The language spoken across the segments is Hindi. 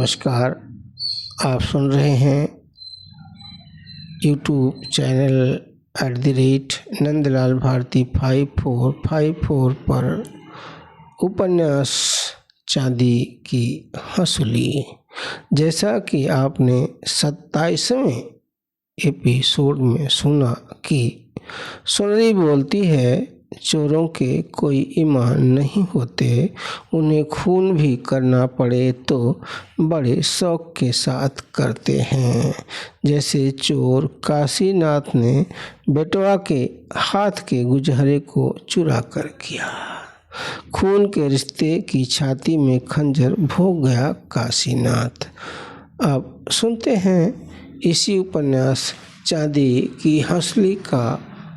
नमस्कार। आप सुन रहे हैं यूट्यूब चैनल @नंदलाल भारती 5454 पर उपन्यास चांदी की हंसुली। जैसा कि आपने 27वें एपिसोड में सुना कि सुनरी बोलती है, चोरों के कोई ईमान नहीं होते, उन्हें खून भी करना पड़े तो बड़े शौक के साथ करते हैं। जैसे चोर काशीनाथ ने बेटवा के हाथ के गुजहरे को चुरा कर किया। खून के रिश्ते की छाती में खंजर भोग गया काशीनाथ। अब सुनते हैं इसी उपन्यास चांदी की हंसुली का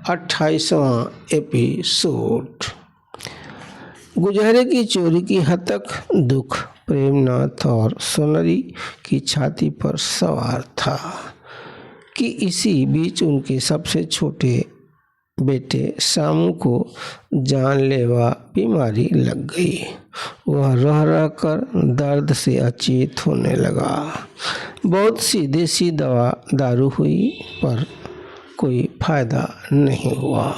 28वां एपिसोड। गुजहरे की चोरी की हतक दुख प्रेमनाथ और सुनरी की छाती पर सवार था कि इसी बीच उनके सबसे छोटे बेटे सामू को जानलेवा बीमारी लग गई। वह रह रह कर दर्द से अचेत होने लगा। बहुत सी देसी दवा दारू हुई पर कोई फायदा नहीं हुआ।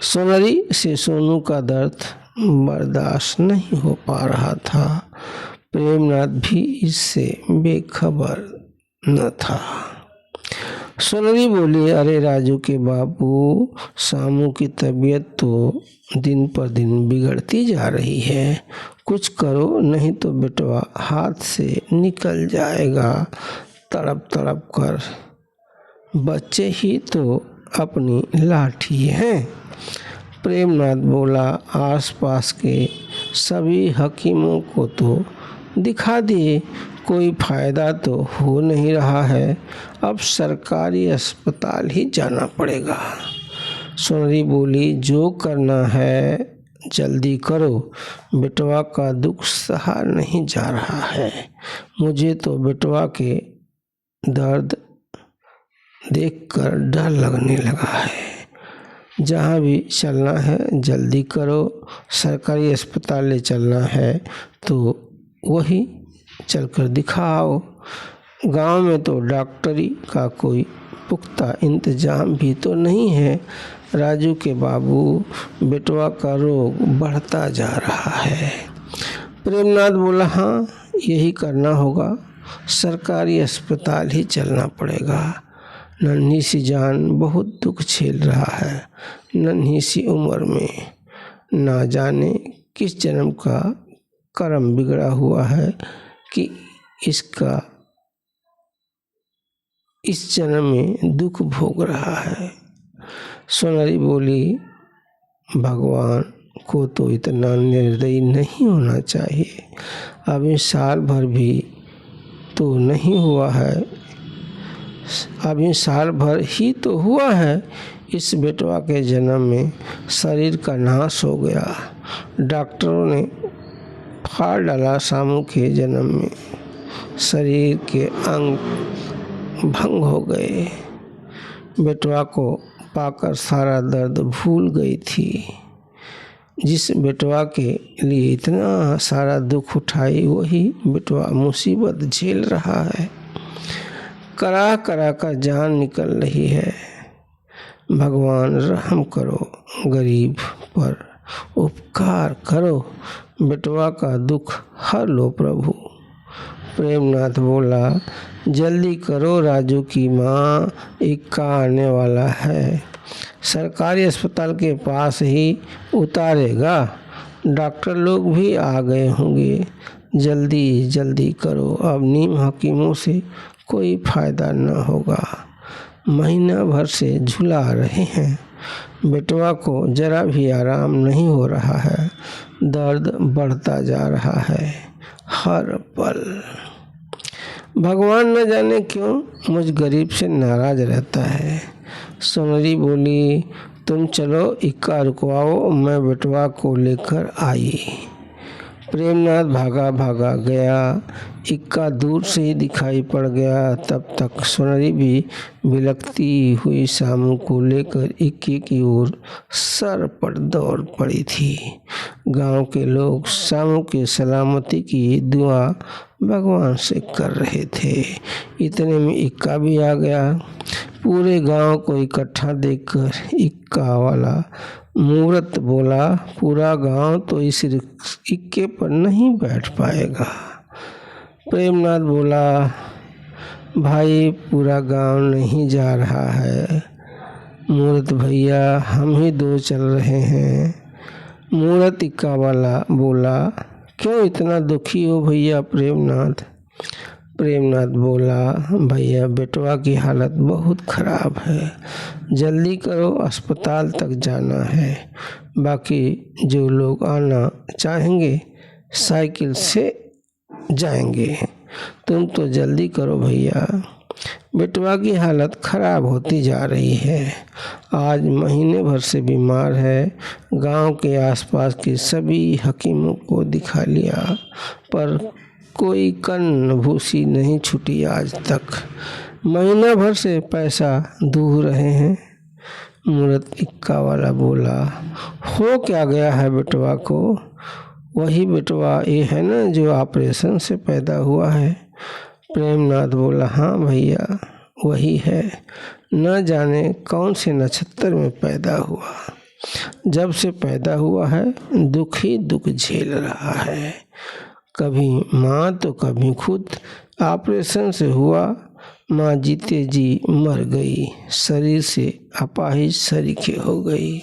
सुनरी से सोनू का दर्द बर्दाश्त नहीं हो पा रहा था। प्रेमनाथ भी इससे बेखबर न था। सुनरी बोली, अरे राजू के बाबू, सामू की तबीयत तो दिन पर दिन बिगड़ती जा रही है। कुछ करो, नहीं तो बेटवा हाथ से निकल जाएगा। तड़प तड़प कर बच्चे ही तो अपनी लाठी हैं। प्रेमनाथ बोला, आसपास के सभी हकीमों को तो दिखा दिए, कोई फायदा तो हो नहीं रहा है। अब सरकारी अस्पताल ही जाना पड़ेगा। सुनरी बोली, जो करना है जल्दी करो, बेटवा का दुख सहा नहीं जा रहा है। मुझे तो बेटवा के दर्द देखकर डर लगने लगा है। जहाँ भी चलना है जल्दी करो, सरकारी अस्पताल ले चलना है तो वही चलकर दिखाओ। गांव में तो डॉक्टरी का कोई पुख्ता इंतजाम भी तो नहीं है। राजू के बाबू, बेटवा का रोग बढ़ता जा रहा है। प्रेमनाथ बोला, हाँ यही करना होगा, सरकारी अस्पताल ही चलना पड़ेगा। नन्ही सी जान बहुत दुख झेल रहा है। नन्ही सी उम्र में ना जाने किस जन्म का कर्म बिगड़ा हुआ है कि इसका इस जन्म में दुख भोग रहा है। सुनरी बोली, भगवान को तो इतना निर्दयी नहीं होना चाहिए। अभी साल भर भी तो नहीं हुआ है, अभी साल भर ही तो हुआ है इस बेटवा के जन्म में शरीर का नाश हो गया। डॉक्टरों ने फाड़ डाला सामू के जन्म में, शरीर के अंग भंग हो गए। बेटवा को पाकर सारा दर्द भूल गई थी। जिस बेटवा के लिए इतना सारा दुख उठाई, वही बेटवा मुसीबत झेल रहा है। करा करा कर जान निकल रही है। भगवान रहम करो, गरीब पर उपकार करो, बेटवा का दुख हर लो प्रभु। प्रेमनाथ बोला, जल्दी करो, राजू की माँ इक्का आने वाला है। सरकारी अस्पताल के पास ही उतारेगा। डॉक्टर लोग भी आ गए होंगे। जल्दी जल्दी करो, अब नीम हकीमों से कोई फायदा न होगा। महीना भर से झुला रहे हैं। बेटवा को जरा भी आराम नहीं हो रहा है। दर्द बढ़ता जा रहा है हर पल। भगवान न जाने क्यों मुझ गरीब से नाराज रहता है। सुनरी बोली, तुम चलो इक्का रुकवाओ, मैं बेटवा को लेकर आई। प्रेमनाथ भागा भागा गया। इक्का दूर से ही दिखाई पड़ गया। तब तक सुनरी भी बिलखती हुई सामू को लेकर इक्के की ओर सर पर दौड़ पड़ी थी। गांव के लोग सामू के सलामती की दुआ भगवान से कर रहे थे। इतने में इक्का भी आ गया। पूरे गांव को इकट्ठा देखकर इक्का वाला मूर्त बोला, पूरा गांव तो इस इक्के पर नहीं बैठ पाएगा। प्रेमनाथ बोला, भाई पूरा गांव नहीं जा रहा है, मूर्त भैया हम ही दो चल रहे हैं। मूर्त इक्का वाला बोला, क्यों इतना दुखी हो भैया प्रेमनाथ? प्रेमनाथ बोला, भैया बेटवा की हालत बहुत खराब है, जल्दी करो अस्पताल तक जाना है। बाकी जो लोग आना चाहेंगे साइकिल से जाएंगे, तुम तो जल्दी करो भैया, बेटवा की हालत खराब होती जा रही है। आज महीने भर से बीमार है। गांव के आसपास के सभी हकीमों को दिखा लिया पर कोई कन्न भूसी नहीं छूटी आज तक। महीना भर से पैसा दूह रहे हैं। मूर्त इक्का वाला बोला, हो क्या गया है बेटवा को? वही बेटवा ये है ना जो ऑपरेशन से पैदा हुआ है। प्रेमनाथ बोला, हाँ भैया वही है, न जाने कौन से नक्षत्र में पैदा हुआ। जब से पैदा हुआ है दुख ही दुख झेल रहा है, कभी माँ तो कभी खुद। ऑपरेशन से हुआ, माँ जीते जी मर गई, शरीर से अपाहिज सरीखे हो गई।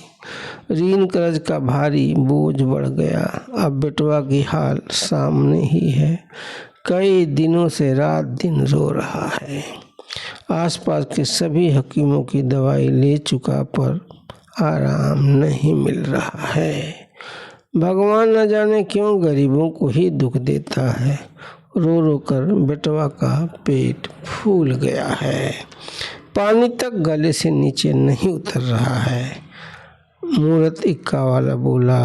ऋण कर्ज का भारी बोझ बढ़ गया। अब बेटवा की हाल सामने ही है, कई दिनों से रात दिन रो रहा है। आसपास के सभी हकीमों की दवाई ले चुका पर आराम नहीं मिल रहा है। भगवान न जाने क्यों गरीबों को ही दुख देता है। रो रो कर बेटवा का पेट फूल गया है, पानी तक गले से नीचे नहीं उतर रहा है। मूर्त इक्का वाला बोला,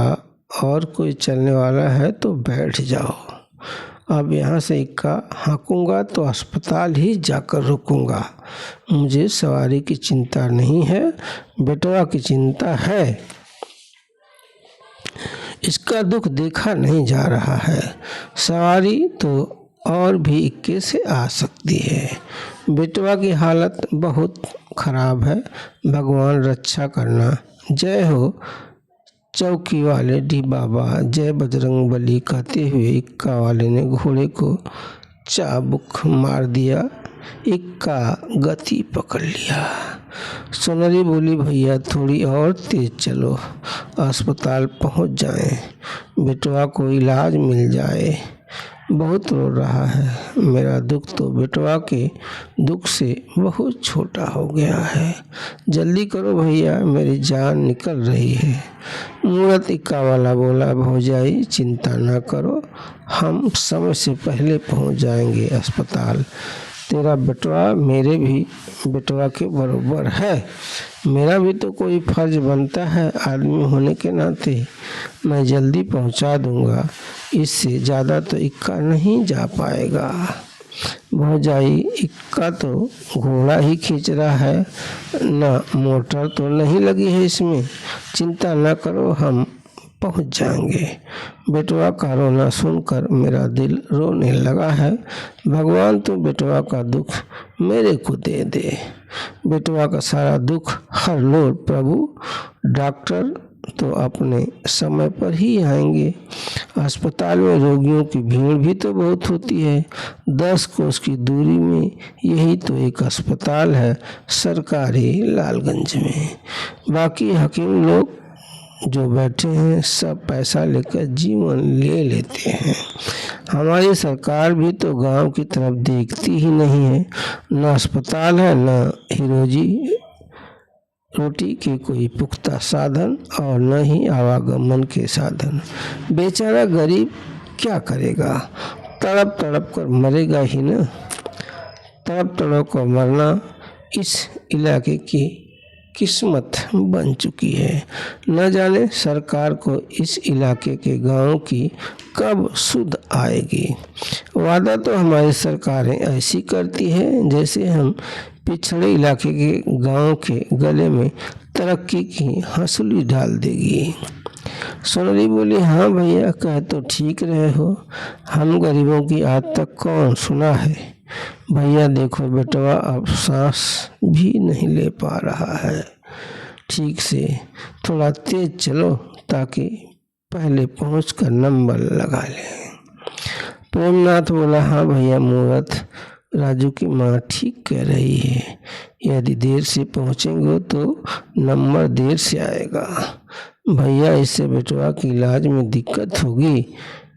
और कोई चलने वाला है तो बैठ जाओ। अब यहाँ से इक्का हाँकूंगा तो अस्पताल ही जाकर रुकूंगा। मुझे सवारी की चिंता नहीं है, बेटवा की चिंता है। इसका दुख देखा नहीं जा रहा है। सवारी तो और भी इक्के से आ सकती है। बेटवा की हालत बहुत खराब है, भगवान रक्षा करना। जय हो चौकी वाले डी बाबा, जय बजरंग बली कहते हुए इक्का वाले ने घोड़े को चाबुक मार दिया। इक्का गति पकड़ लिया। सोनरी बोली, भैया थोड़ी और तेज चलो, अस्पताल पहुंच जाएं, बेटवा को इलाज मिल जाए। बहुत रो रहा है, मेरा दुख तो बेटवा के दुख से बहुत छोटा हो गया है। जल्दी करो भैया, मेरी जान निकल रही है। मूर्त इक्का वाला बोला, भौजाई चिंता न करो, हम समय से पहले पहुंच जाएंगे अस्पताल। तेरा बेटवा मेरे भी बेटवा के बराबर है, मेरा भी तो कोई फर्ज बनता है आदमी होने के नाते, मैं जल्दी पहुंचा दूंगा। इससे ज़्यादा तो इक्का नहीं जा पाएगा। भौजाई इक्का तो घोड़ा ही खींच रहा है, ना मोटर तो नहीं लगी है इसमें, चिंता न करो हम पहुंच जाएंगे। बेटवा का रोना सुनकर मेरा दिल रोने लगा है। भगवान तो बेटवा का दुख मेरे को दे दे, बेटवा का सारा दुख हर लो प्रभु। डॉक्टर तो अपने समय पर ही आएंगे। अस्पताल में रोगियों की भीड़ भी तो बहुत होती है। 10 कोस की दूरी में यही तो एक अस्पताल है, सरकारी लालगंज में। बाकी हकीम लोग जो बैठे हैं सब पैसा लेकर जीवन ले लेते हैं। हमारी सरकार भी तो गांव की तरफ देखती ही नहीं है। न अस्पताल है, न ही रोजी रोटी के कोई पुख्ता साधन और न ही आवागमन के साधन। बेचारा गरीब क्या करेगा, तड़प तड़प कर मरेगा ही ना। तड़प तड़प कर मरना इस इलाके की किस्मत बन चुकी है। न जाने सरकार को इस इलाके के गांव की कब सुध आएगी। वादा तो हमारी सरकारें ऐसी करती है जैसे हम पिछड़े इलाके के गांव के गले में तरक्की की हंसुली डाल देगी। सोनरी बोली, हाँ भैया, कह तो ठीक रहे हो, हम गरीबों की आज तक कौन सुना है। भैया देखो बेटवा अब सांस भी नहीं ले पा रहा है ठीक से, थोड़ा तेज चलो ताकि पहले पहुंचकर नंबर लगा लें। प्रेमनाथ बोला, हाँ भैया मूरत, राजू की माँ ठीक कह रही है, यदि देर से पहुंचेंगे तो नंबर देर से आएगा। भैया इससे बेटवा की इलाज में दिक्कत होगी,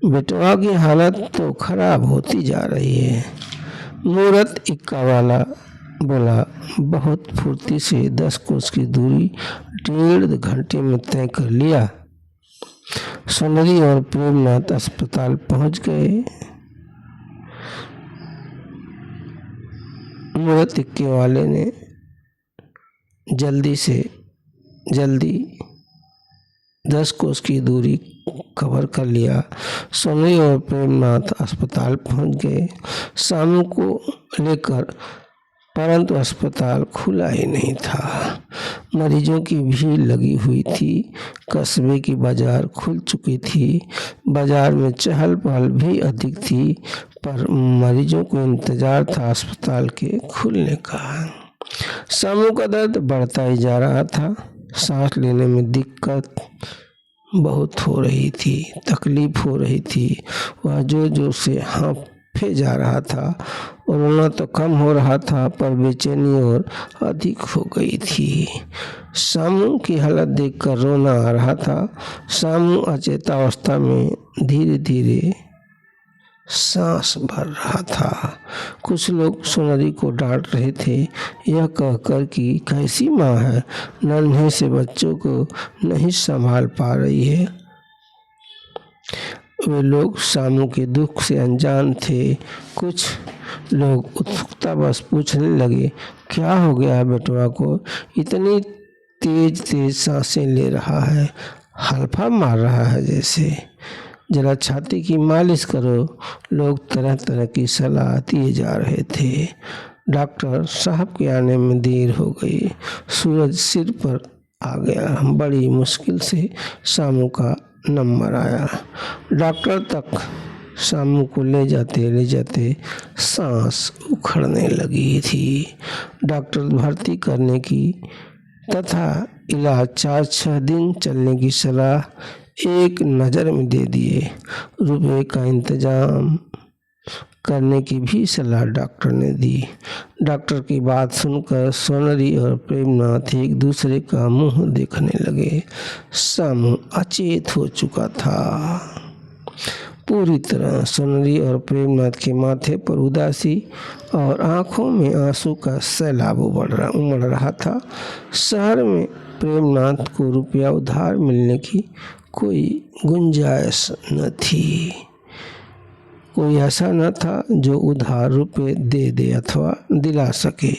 बेटवा की हालत तो खराब होती जा रही है। मूरत इक्का वाला बोला, बहुत फुर्ती से 10 कोस की दूरी 1.5 घंटे में तय कर लिया। सोनरी और प्रेमनाथ अस्पताल पहुंच गए। मूरत इक्के वाले ने जल्दी 10 कोस की दूरी कवर कर लिया। सोनरी और प्रेमनाथ अस्पताल पहुंच गए शामू को लेकर, परंतु अस्पताल खुला ही नहीं था। मरीजों की भीड़ लगी हुई थी। कस्बे की बाजार खुल चुकी थी। बाजार में चहल पहल भी अधिक थी, पर मरीजों को इंतजार था अस्पताल के खुलने का। शामू का दर्द बढ़ता ही जा रहा था। सांस लेने में दिक्कत बहुत हो रही थी, तकलीफ हो रही थी। वह जोर जोर से हाँफे जा रहा था और रोना तो कम हो रहा था, पर बेचैनी और अधिक हो गई थी। शामू की हालत देखकर रोना आ रहा था। शामू अचेतावस्था में धीरे धीरे सांस भर रहा था। कुछ लोग सोनरी को डांट रहे थे, यह कहकर कि कैसी माँ है, नन्हे से बच्चों को नहीं संभाल पा रही है। वे लोग शामू के दुख से अनजान थे। कुछ लोग उत्सुकता बस पूछने लगे, क्या हो गया बेटवा को, इतनी तेज तेज सांसें ले रहा है, हल्फा मार रहा है जैसे, जरा छाती की मालिश करो। लोग तरह तरह की सलाह दिए जा रहे थे। डॉक्टर साहब के आने में देर हो गई। सूरज सिर पर आ गया। बड़ी मुश्किल से शामू का नंबर आया। डॉक्टर तक शामू को ले जाते सांस उखड़ने लगी थी। डॉक्टर भर्ती करने की तथा इलाज 4-6 दिन चलने की सलाह एक नज़र में दे दिए। रुपए का इंतजाम करने की भी सलाह डॉक्टर ने दी। डॉक्टर की बात सुनकर सोनरी और प्रेमनाथ एक दूसरे का मुंह देखने लगे। शामू अचेत हो चुका था पूरी तरह। सोनरी और प्रेमनाथ के माथे पर उदासी और आंखों में आंसू का सैलाब उमड़ रहा था। शहर में प्रेमनाथ को रुपया उधार मिलने की कोई गुंजाइश न थी। कोई ऐसा न था जो उधार रुपए दे दे अथवा दिला सके।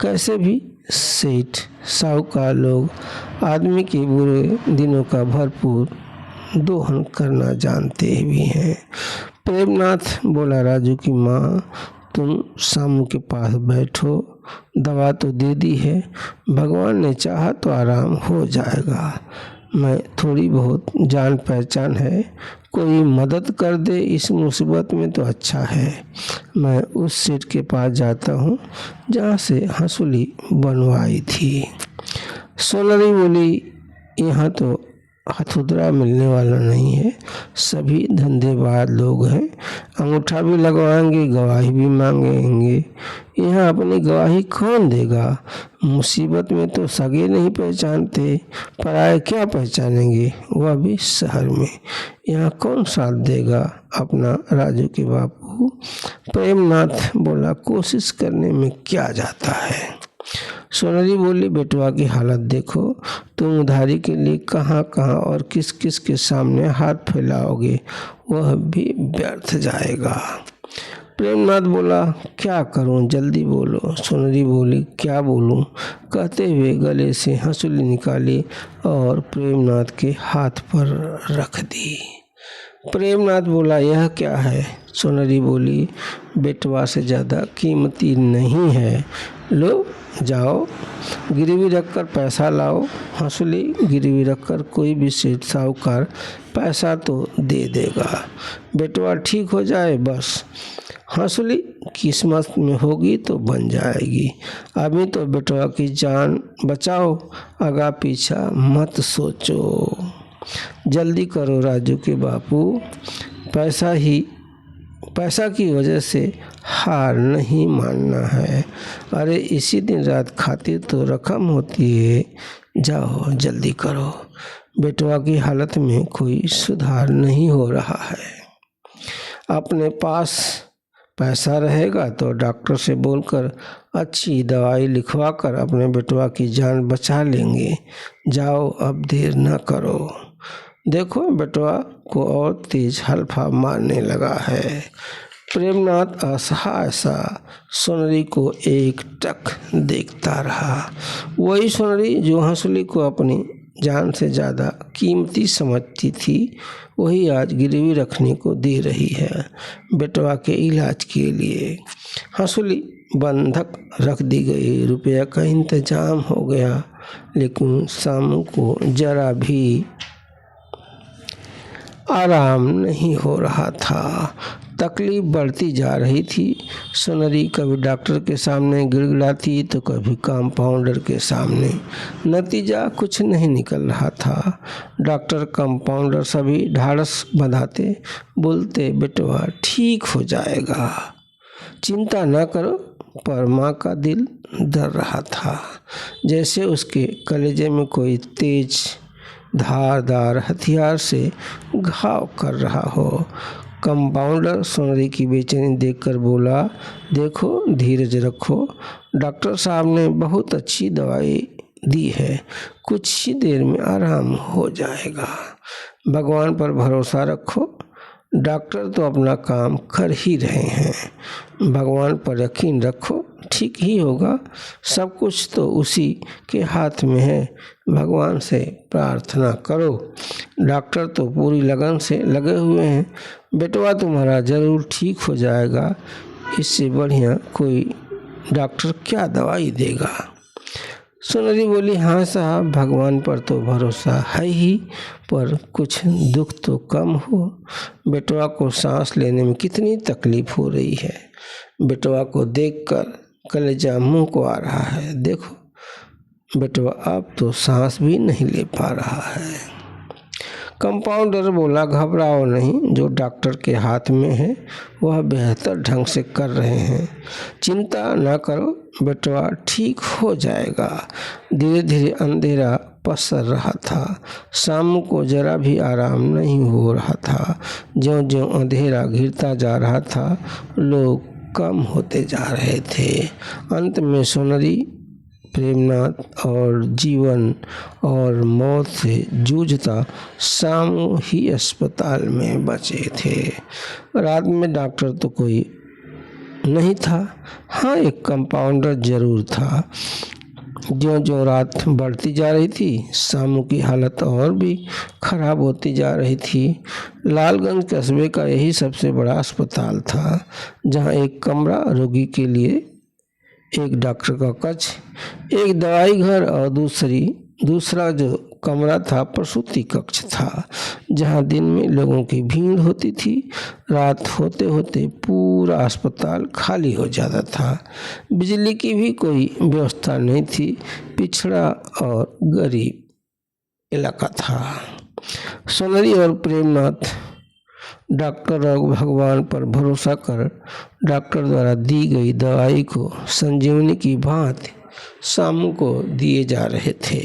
कैसे भी सेठ साहूकार लोग आदमी के बुरे दिनों का भरपूर दोहन करना जानते भी हैं। प्रेमनाथ बोला, राजू की माँ, तुम शामू के पास बैठो, दवा तो दे दी है, भगवान ने चाहा तो आराम हो जाएगा। मैं थोड़ी बहुत जान पहचान है, कोई मदद कर दे इस मुसीबत में तो अच्छा है। मैं उस सेठ के पास जाता हूँ जहाँ से हंसुली बनवाई थी। सोनरी बोली, यहाँ तो हथुदरा मिलने वाला नहीं है, सभी धंधेबाज लोग हैं, अंगूठा भी लगवाएंगे, गवाही भी मांगेंगे। यहाँ अपनी गवाही कौन देगा? मुसीबत में तो सगे नहीं पहचानते, पराये क्या पहचानेंगे, वह भी शहर में। यहाँ कौन साथ देगा अपना राजू के बापू? प्रेमनाथ बोला, कोशिश करने में क्या जाता है। सोनरी बोली, बेटवा की हालत देखो, तुम उधारी के लिए कहाँ कहाँ और किस किस के सामने हाथ फैलाओगे, वह भी व्यर्थ जाएगा। प्रेमनाथ बोला, क्या करूं, जल्दी बोलो। सोनरी बोली, क्या बोलूं, कहते हुए गले से हंसुली निकाली और प्रेमनाथ के हाथ पर रख दी। प्रेमनाथ बोला, यह क्या है? सोनरी बोली, बेटवा से ज़्यादा कीमती नहीं है, लो जाओ गिरवी रखकर पैसा लाओ। हंसुली, गिरवी रखकर कोई भी सेठ साहूकार पैसा तो दे देगा, बेटवा ठीक हो जाए बस। हंसुली, किस्मत में होगी तो बन जाएगी, अभी तो बेटवा की जान बचाओ, आगा पीछा मत सोचो। जल्दी करो राजू के बापू, पैसा की वजह से हार नहीं मानना है। अरे इसी दिन रात खातिर तो रकम होती है, जाओ जल्दी करो, बेटवा की हालत में कोई सुधार नहीं हो रहा है। अपने पास पैसा रहेगा तो डॉक्टर से बोलकर अच्छी दवाई लिखवाकर अपने बेटवा की जान बचा लेंगे। जाओ अब देर न करो, देखो बेटवा को और तेज हल्फा मारने लगा है। प्रेमनाथ असहाय सा सोनरी को एक टक देखता रहा। वही सोनरी जो हंसुली को अपनी जान से ज़्यादा कीमती समझती थी, वही आज गिरवी रखने को दे रही है बेटवा के इलाज के लिए। हंसुली बंधक रख दी गई, रुपया का इंतजाम हो गया, लेकिन शामू को जरा भी आराम नहीं हो रहा था, तकलीफ बढ़ती जा रही थी। सोनरी कभी डॉक्टर के सामने गिड़गिड़ाती तो कभी कंपाउंडर के सामने, नतीजा कुछ नहीं निकल रहा था। डॉक्टर कंपाउंडर सभी ढाढ़स बंधाते, बोलते बेटवा ठीक हो जाएगा, चिंता न करो, पर माँ का दिल डर रहा था, जैसे उसके कलेजे में कोई तेज धारदार हथियार से घाव कर रहा हो। कंपाउंडर सोनरी की बेचैनी देखकर बोला, देखो धीरज रखो, डॉक्टर साहब ने बहुत अच्छी दवाई दी है, कुछ ही देर में आराम हो जाएगा, भगवान पर भरोसा रखो, डॉक्टर तो अपना काम कर ही रहे हैं, भगवान पर यकीन रखो, ठीक ही होगा, सब कुछ तो उसी के हाथ में है, भगवान से प्रार्थना करो, डॉक्टर तो पूरी लगन से लगे हुए हैं, बेटवा तुम्हारा ज़रूर ठीक हो जाएगा, इससे बढ़िया कोई डॉक्टर क्या दवाई देगा। सोनरी बोली, हाँ साहब, भगवान पर तो भरोसा है ही, पर कुछ दुख तो कम हो, बेटवा को सांस लेने में कितनी तकलीफ हो रही है, बेटवा को देखकर कलेजा मुंह को आ रहा है, देखो बेटवा अब तो सांस भी नहीं ले पा रहा है। कंपाउंडर बोला, घबराओ नहीं, जो डॉक्टर के हाथ में है वह बेहतर ढंग से कर रहे हैं, चिंता न करो, बेटवा ठीक हो जाएगा। धीरे धीरे अंधेरा पसर रहा था, शाम को जरा भी आराम नहीं हो रहा था, ज्यों-ज्यों अंधेरा घिरता जा रहा था, लोग कम होते जा रहे थे। अंत में सोनरी, प्रेमनाथ और जीवन और मौत से जूझता शामू ही अस्पताल में बचे थे। रात में डॉक्टर तो कोई नहीं था, हाँ एक कंपाउंडर जरूर था। ज्यों-ज्यों रात बढ़ती जा रही थी, शामू की हालत और भी खराब होती जा रही थी। लालगंज कस्बे का यही सबसे बड़ा अस्पताल था, जहाँ एक कमरा रोगी के लिए, एक डॉक्टर का कक्ष, एक दवाई घर और दूसरा जो कमरा था प्रसूति कक्ष था, जहाँ दिन में लोगों की भीड़ होती थी, रात होते होते पूरा अस्पताल खाली हो जाता था। बिजली की भी कोई व्यवस्था नहीं थी, पिछड़ा और गरीब इलाका था। सोनरी और प्रेमनाथ डॉक्टर और भगवान पर भरोसा कर डॉक्टर द्वारा दी गई दवाई को संजीवनी की भांति शामू को दिए जा रहे थे,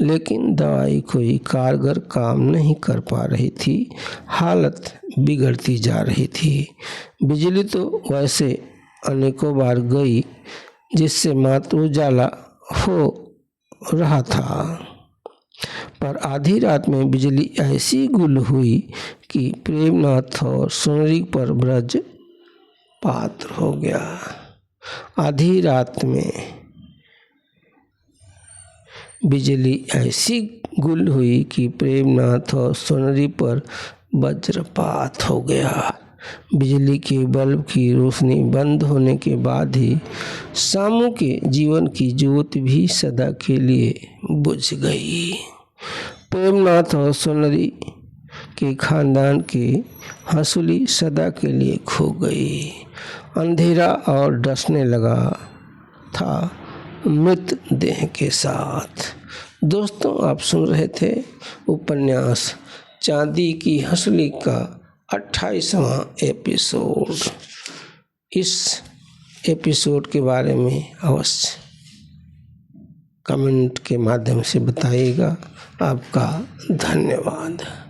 लेकिन दवाई कोई कारगर काम नहीं कर पा रही थी, हालत बिगड़ती जा रही थी। बिजली तो वैसे अनेकों बार गई, जिससे मात्र उजाला हो रहा था, पर आधी रात में बिजली ऐसी गुल हुई कि प्रेमनाथ और सोनरी पर ब्रज पात्र हो गया। आधी रात में बिजली ऐसी गुल हुई कि प्रेमनाथ और सोनरी पर वज्रपात हो गया। बिजली के बल्ब की रोशनी बंद होने के बाद ही सामू के जीवन की ज्योति भी सदा के लिए बुझ गई। प्रेमनाथ और सुंदरी के खानदान की हंसुली सदा के लिए खो गई। अंधेरा और डसने लगा था मृत देह के साथ। दोस्तों, आप सुन रहे थे उपन्यास चांदी की हंसुली का 28वां एपिसोड। इस एपिसोड के बारे में अवश्य कमेंट के माध्यम से बताइएगा। आपका धन्यवाद।